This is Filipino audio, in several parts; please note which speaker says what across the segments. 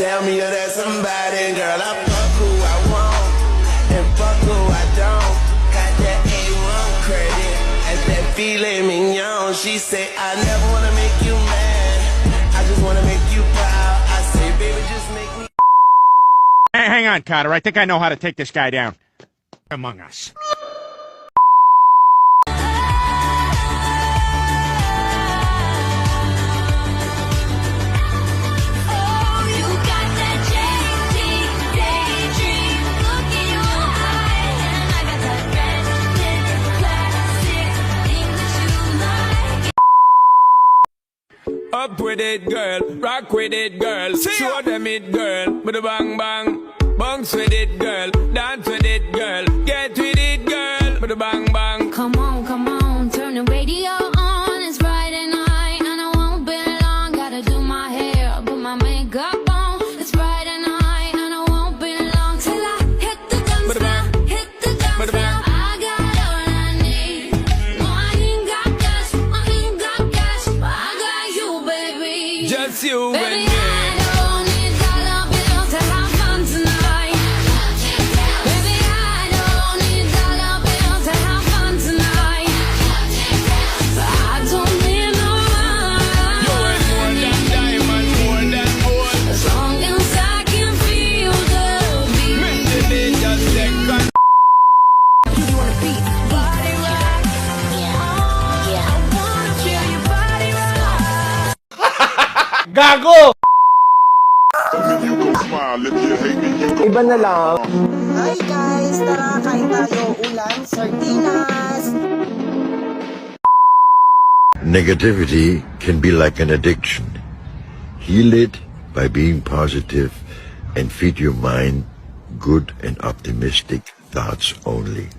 Speaker 1: tell me you're that somebody, girl. I fuck who I want and fuck who I don't. Got that A1 credit and that filet mignon. She say I never wanna make you mad, I just wanna make you proud. I say, baby, just make me.
Speaker 2: Hey, hang on, Carter. I think I know how to take this guy down. Among Us.
Speaker 3: Up with it, girl. Rock with it, girl. Show them it, girl. With a bang bang. Bounce with it, girl. Dance with it, girl. Get with it, girl. With a bang bang.
Speaker 4: Come on, turn the radio on. It's Friday night and I won't be long. Gotta do my hair, put my makeup on. It's Friday night and I won't be long till I hit the dance now. Hit the dance now. I got all I need. No, I ain't got cash, but I got you, baby.
Speaker 3: Just you
Speaker 4: Baby,
Speaker 3: and me.
Speaker 4: I don't need dollar bills to have fun tonight. Baby, I don't need dollar bills to have fun tonight. But I don't need no
Speaker 3: You ain't more
Speaker 4: money.
Speaker 3: than diamond, more than gold.
Speaker 4: As long as I can feel the beat.
Speaker 3: Make the day just second.
Speaker 4: You wanna beat, body rock. Yeah. I wanna feel your body rock.
Speaker 2: Gago!
Speaker 1: Iba na lang.
Speaker 5: Hi guys! Tara, kain tayo. Ulam, sardinas.
Speaker 6: Negativity can be like an addiction. Heal it by being positive and feed your mind good and optimistic thoughts only.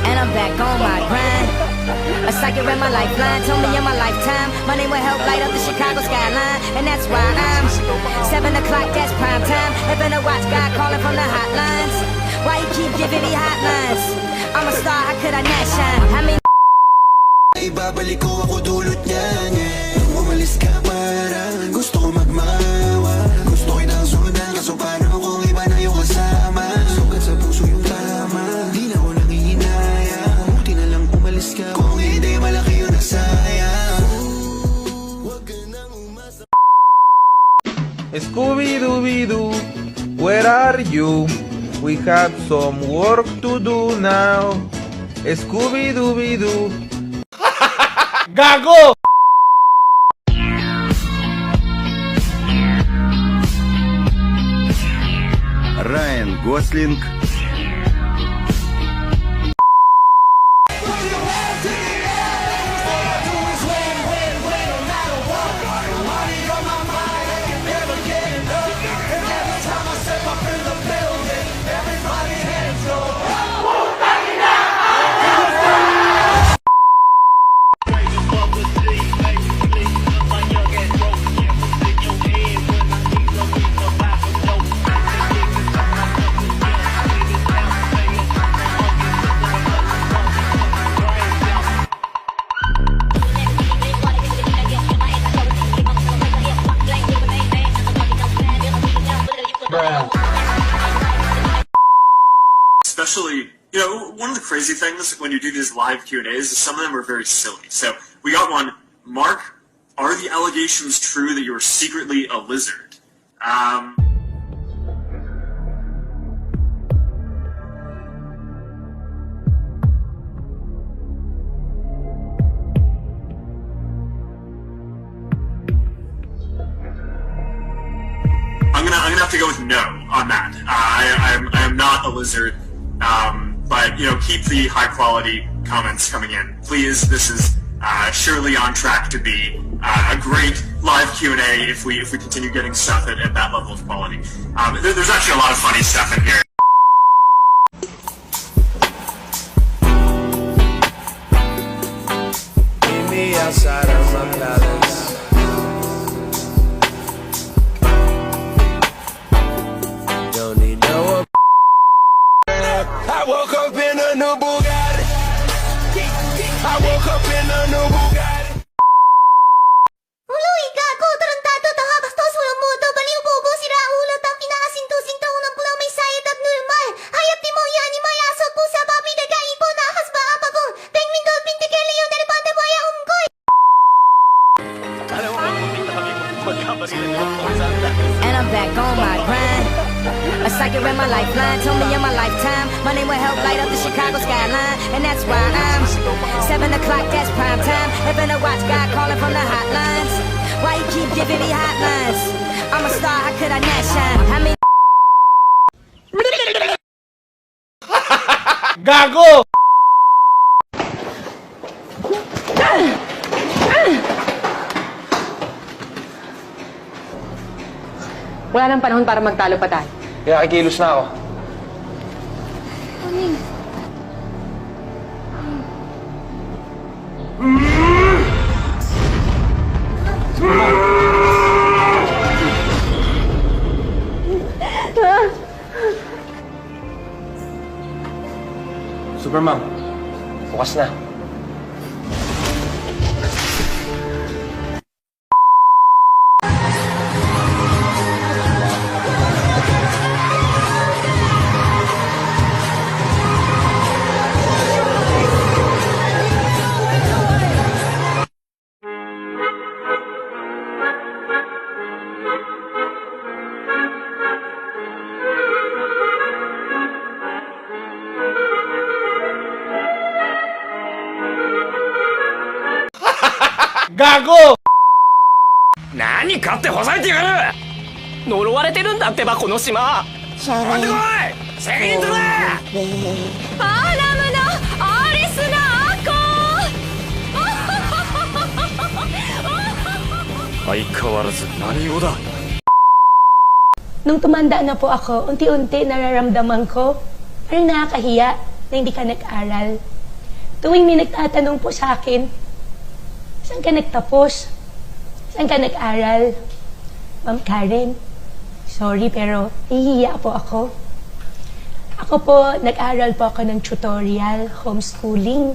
Speaker 7: And I'm back on my grind. A psychic ran my lifeline, told me in my lifetime money will help light up the Chicago skyline. And that's why I'm 7 o'clock, that's prime time. Having a watch guy calling from the hotlines. Why you keep giving me hotlines? I'm a star, how could I not shine? I mean,
Speaker 1: Ibabalik ko ako dulot niyan, yeah. Umalis ka parang gusto ko magmawa. Gusto kitang sundan, kaso paano kung iba na yung kasama? Sugat sa puso yung tama, di na ako nangihinaya. Buti na lang umalis ka, kung hindi malaki yung nasayang. Huwag ka nang umasa.
Speaker 8: Scooby-Dooby-Doo, where are you? We have some work to do now. Scooby-Dooby-Doo.
Speaker 2: Gago!
Speaker 6: Райан Гослинг.
Speaker 9: Especially, one of the crazy things when you do these live Q&As is some of them are very silly. So we got one. Mark, are the allegations true that you were secretly a lizard? I'm gonna have to go with no on that. I am not a lizard. But keep the high quality comments coming in, please. This is surely on track to be a great live Q&A if we continue getting stuff at that level of quality. There's actually a lot of funny stuff in here.
Speaker 1: Meet me outside of my palace. Don't need no. I woke up in a new Bugatti. I woke up in a new Bugatti.
Speaker 7: my lifeline. Told me in my lifetime, money will help light up the Chicago skyline. And that's why I'm 7 o'clock, that's prime time. Having a watch guy calling from the hotlines. Why you keep giving me hotlines? I'm a star, how could I not shine? I mean,
Speaker 8: Gago!
Speaker 10: Wala nang panahon para magtalo pa tayo.
Speaker 8: Kaya kikilos na ako. Supermom, bukas na. Gago!
Speaker 3: 何勝ってほざいてやる呪われてるんだってばこの島なんでこい責任取れ
Speaker 4: アラムのアリスの
Speaker 3: 相変わらず何語だ
Speaker 11: Nung tumanda na po ako, unti-unti nararamdaman ko, parang nakakahiya na hindi ka nag-aral. Tuwing may nagtatanong po sa akin, saan ka nagtapos? Saan ka nag-aral? Ma'am Karen, sorry pero nahihiya po ako. Ako po, nag-aral po ako ng tutorial, homeschooling.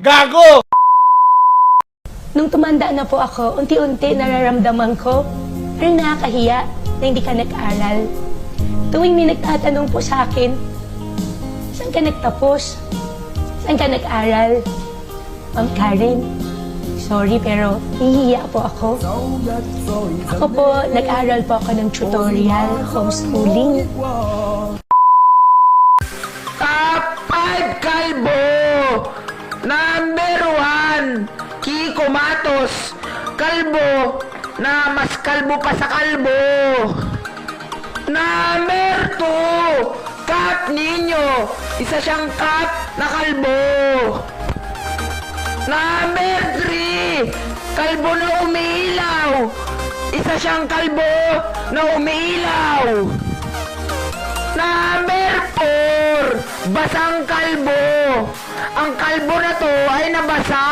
Speaker 8: Gago!
Speaker 11: Nung tumanda na po ako, unti-unti nararamdaman ko, parang nakakahiya na hindi ka nag-aral. Tuwing may nagtatanong po sa akin, saan ka nagtapos? Saan ka nag-aral? Ma'am Karen, sorry pero nahihiya po ako. Ako po, nag-aral po ako ng tutorial, homeschooling.
Speaker 8: Top 5 kalbo! Number 1, Kiko Matos. Kalbo na mas kalbo pa sa kalbo. Number 2, Cap Nino. Isa siyang cap na kalbo. Number 3, kalbo na umiilaw. Isa siyang kalbo na umiilaw. Number 4, basang kalbo. Ang kalbo na to ay nabasa.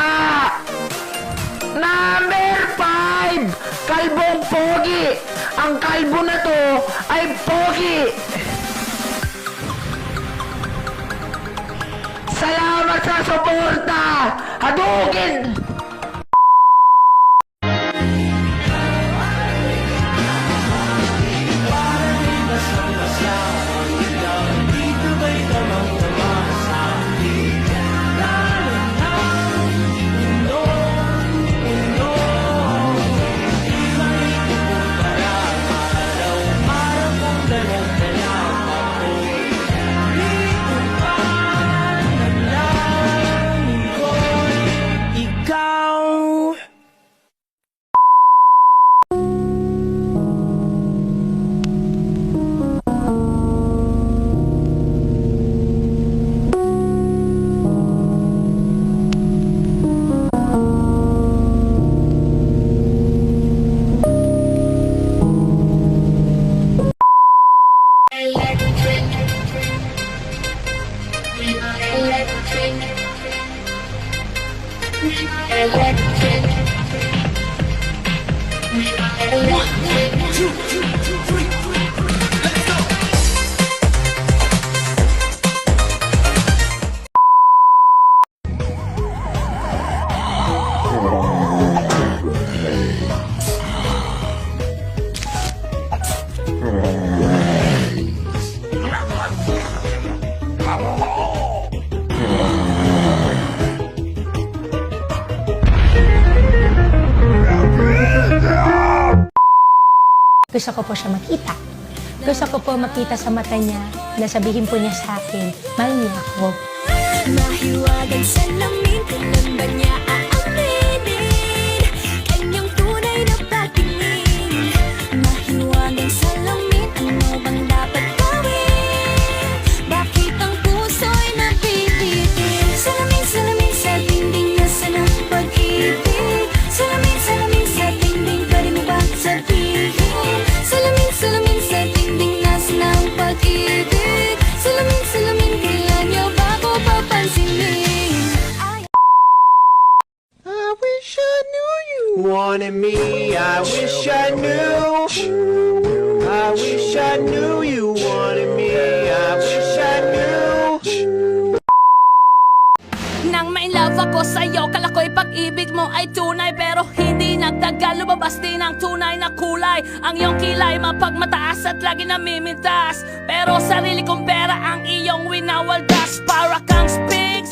Speaker 8: Number 5, kalbong pogi. Ang kalbo na to ay pogi. Salamat sa suporta. Hadugin!
Speaker 11: Gusto ko po siya makita. Gusto ko po makita sa mata niya na sabihin po niya sa akin, mahal niya ako.
Speaker 4: Mahiwagang salamin, kailan ba niya aaminin? Kanyang tunay na patingin. Mahiwagang salamin, ano bang dapat gawin? Bakit ang puso'y napipitin? Salamin, salamin sa dingding, nasa ng pag-ibig. Salamin, salamin sa dingding, pwede mo ba sabihin? Salamin, salamin sa dingding, nasa ng pag-ibig. Salamin, salamin, kailan niyo ba ako papansinin?
Speaker 8: I wish I knew you wanted me. I wish I knew. I wish I knew you wanted me. I wish I knew.
Speaker 4: Nang may love ako sa'yo, kala ko'y pag-ibig mo ay tunay. Pero hindi nagtagal, lumabas din ang tunay na kulay. Ang iyong kilay mapagmataas at lagi namimintas. Pero sarili kong pera ang iyong winawaldas. Para kang Sphinx.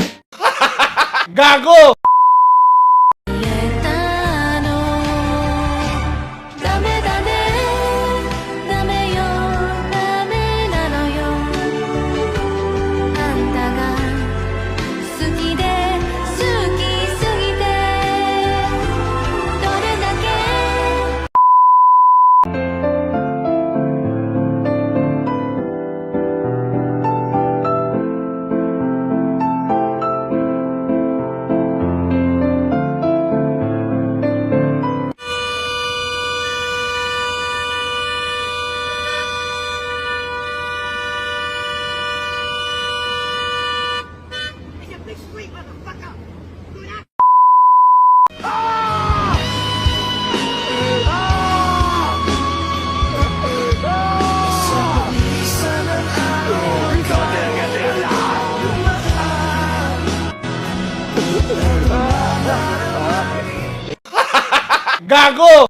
Speaker 8: Gago! Gago!